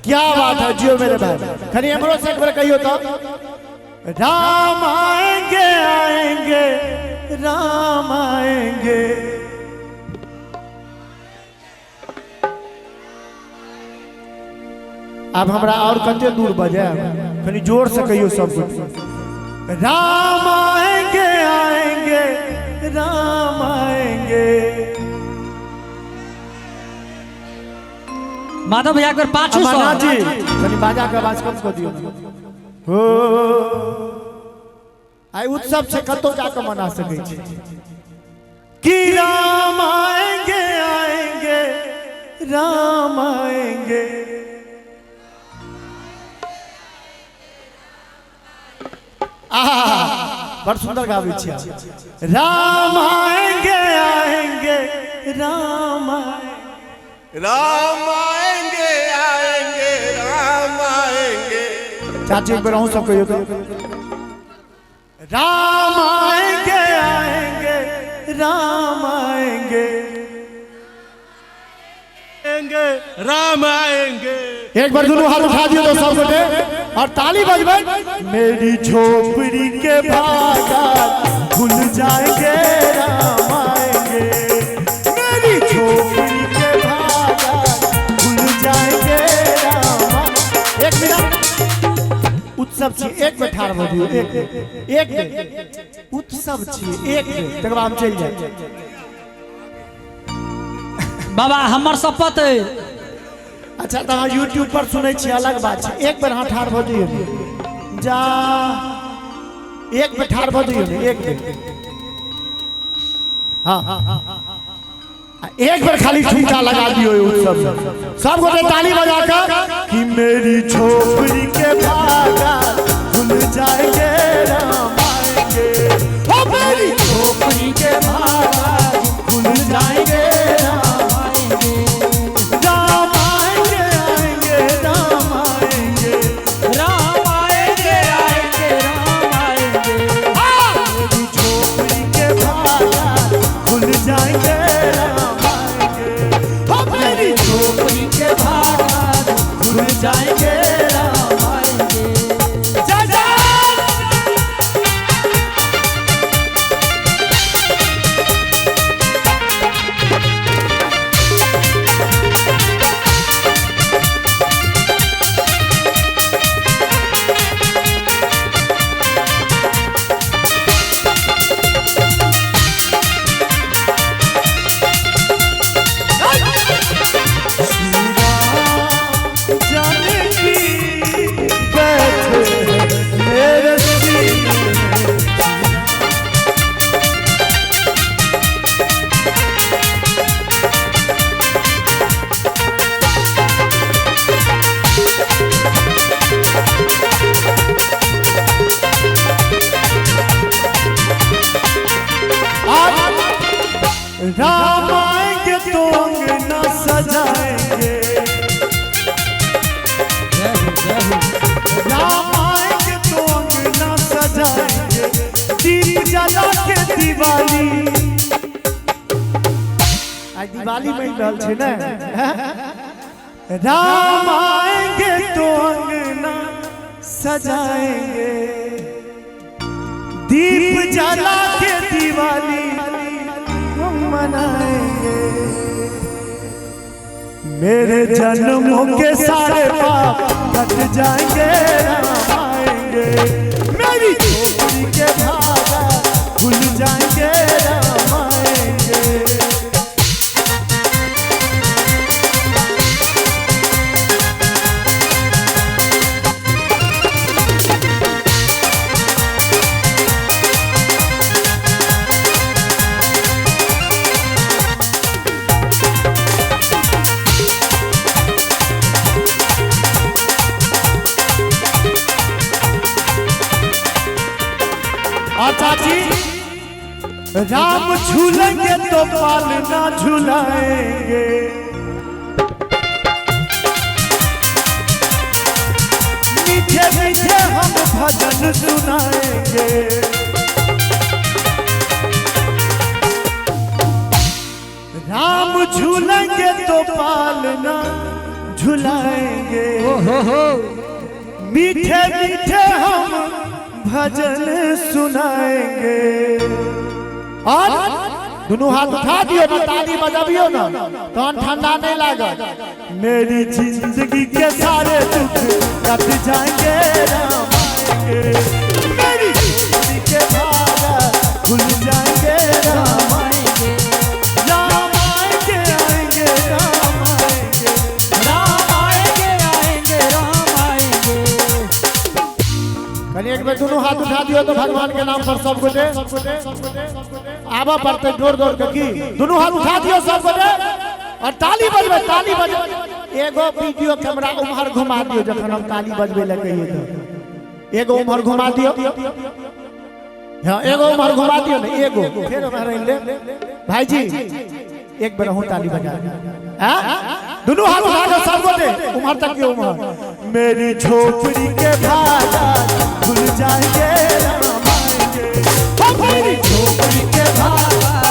क्या बात है जियो मेरे भाई। खनी हमरो से एक बार कहियो तो राम आएंगे आएंगे राम आएंगे। अब हमरा और कते दूर बजे खनी जोर से कहियो सब कुछ। राम आएंगे आएंगे राम आएंगे। माधव भैया कर 500 जी खनी बाजा के आवाज कम कर दियो हो। आई उत्सव से कतो जाकर मना सके छी कि राम आएंगे आएंगे राम आएंगे। बड़ सुंदर गावे छी। राम आएंगे आएंगे राम आएंगे राम आएंगे आएंगे राम आएंगे। चाची एक बार हूँ सब कहियो तो राम आएंगे आएंगे राम आएंगे राम आएंगे। एक बार दोनों हाथ उठा दियो तो सब बटे और ताली बजबे। मेरी झोपड़ी के भागा भूल जाएंगे राम आएंगे। मेरी झोपड़ी के भागा भूल जाएंगे राम। एक मिनट उत्सव छी एक में ठाड़ हो दियो एक उत्सव छी एक में तक हम चल जाए। बाबा हमर शपथ है। अच्छा तो यूट्यूब पर सुने छी अलग बात है। एक बार हाँ ठाड़ हो दियो जा एक में ठाड़ हो दियो एक में हाँ एक बार खाली ठुमका लगा दियो उत्सव सब गोटे ताली बजाकर कि मेरी झोपड़ी के भागा भूल जाएंगे राम आएंगे। ओ मेरी झोपड़ी के भागा भूल जाएंगे राम आएंगे। राम आएंगे आएंगे राम आएंगे राम आएंगे आएंगे राम आएंगे। मेरी झोपड़ी के भागा भूल जाएंगे राम आएंगे। ओ मेरी झोपड़ी के भागा भूल जाएंगे राम आएंगे। जा जा राम आएंगे तो अंगना सजाएंगे। राम आएंगे तो अंगना सजाएंगे। दीप जला के दिवाली आज दिवाली में रहल छे ना। राम आएंगे तो अंगना सजाएंगे। दीप जला के दिवाली मनाएंगे। मेरे जन्मों के सारे पाप कट जाएंगे राम आएंगे। मेरी झोपड़ी के भागा भूल जाएंगे राम आएंगे। और चाची राम झूलेंगे तो पालना झूलाएंगे। मीठे मीठे हम भजन सुनाएंगे। राम झूलेंगे तो पालना झुलाएंगे, हो मीठे मीठे हम भजन सुनाएंगे। और दोनों हाथ उठा दियो ना, ताली बजाबियो ना, तो ठंडा नहीं लागा। मेरी जिंदगी के सारे दुख कट जाएंगे, राम आएंगे, मेरी जिंदगी के भागा खुल जाएंगे, राम आएंगे, राम आएंगे, आएंगे राम आएंगे, राम आएंगे आएंगे राम आएंगे। कहीं एक बार दोनों हाथ उठा दियो तो भगवान के नाम पर सब कुछ आवा पड़ते जोर जोर के की दोनों हाथ उठा दियो सब कुछ और ताली बजबे, ताली बजबे। एगो वीडियो कैमरा उम्हर घुमा दियो, जखन हम ताली बजबे लगे तो एगो उम्हर घुमा दियो, हाँ एगो उम्हर घुमा दियो ना, एगो फिर उम्हर ले भाई जी एक बार हूं ताली बजा, हां दोनों हाथ उठा दो सब कुछ उम्हर तक के उम्हर। मेरी झोपड़ी के भागा खुल जाएंगे, राम आएंगे, मेरी झोपड़ी के भागा